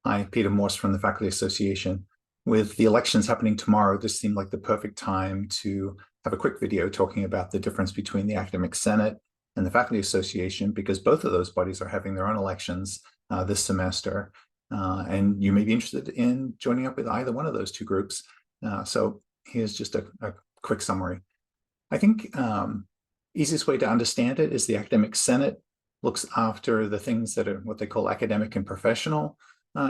Hi, Peter Morse from the Faculty Association. With the elections happening tomorrow, this seemed like the perfect time to have a quick video talking about the difference between the Academic Senate and the Faculty Association, because both of those bodies are having their own elections this semester. And you may be interested in joining up with either one of those two groups. So here's just a quick summary. I think easiest way to understand it is the Academic Senate looks after the things that are what they call academic and professional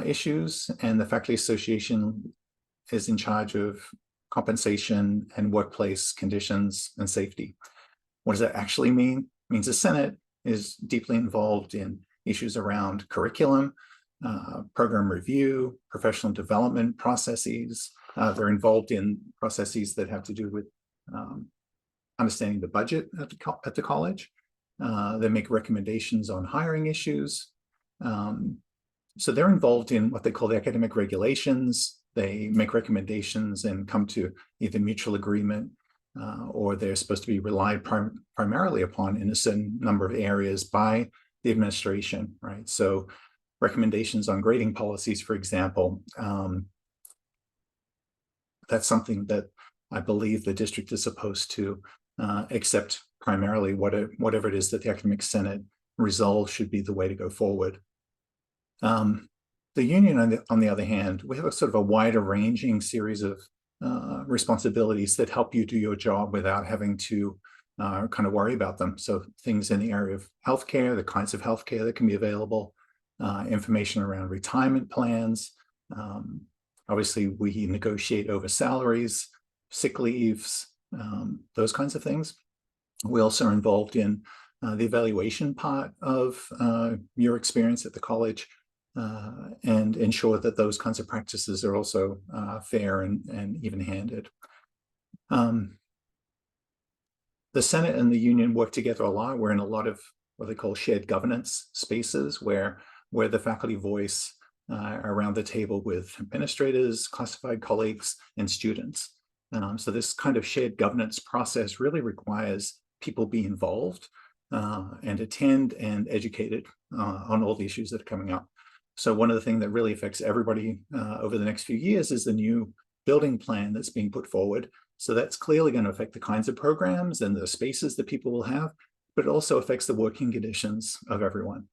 issues, and the Faculty Association is in charge of compensation and workplace conditions and safety. What does that actually mean? It means the Senate is deeply involved in issues around curriculum, program review, professional development processes. They're involved in processes that have to do with understanding the budget at the college. They make recommendations on hiring issues. So they're involved in what they call the academic regulations. They make recommendations and come to either mutual agreement or they're supposed to be relied primarily upon in a certain number of areas by the administration, right? So recommendations on grading policies, for example, that's something that I believe the district is supposed to accept primarily whatever it is that the Academic Senate resolves should be the way to go forward. The union, on the other hand, we have a sort of a wider ranging series of responsibilities that help you do your job without having to kind of worry about them. So things in the area of healthcare, the kinds of healthcare that can be available, information around retirement plans. Obviously, we negotiate over salaries, sick leaves, those kinds of things. We also are involved in the evaluation part of your experience at the college and ensure that those kinds of practices are also fair and even-handed. The Senate and the union work together a lot. We're in a lot of what they call shared governance spaces where the faculty voice around the table with administrators, classified colleagues, and students. So this kind of shared governance process really requires people be involved and attend and educated on all the issues that are coming up. So one of the things that really affects everybody over the next few years is the new building plan that's being put forward. So that's clearly going to affect the kinds of programs and the spaces that people will have, but it also affects the working conditions of everyone.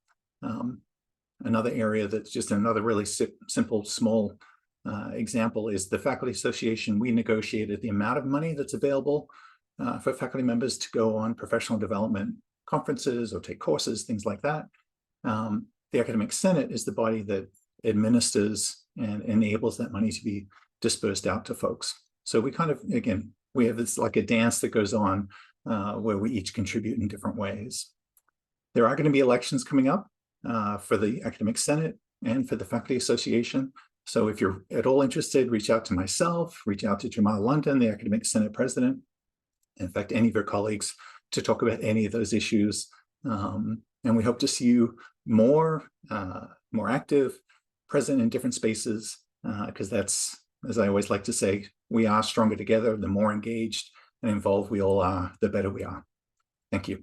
Another area that's just another really simple, small example is the Faculty Association. We negotiated the amount of money that's available for faculty members to go on professional development conferences or take courses, things like that. The Academic Senate is the body that administers and enables that money to be dispersed out to folks. So we kind of, again, we have this like a dance that goes on where we each contribute in different ways. There are going to be elections coming up for the Academic Senate and for the Faculty Association. So if you're at all interested, reach out to myself, reach out to Jamal London, the Academic Senate president, in fact, any of your colleagues to talk about any of those issues. And we hope to see you more active, present in different spaces, because that's, as I always like to say, we are stronger together. The more engaged and involved we all are, the better we are. Thank you.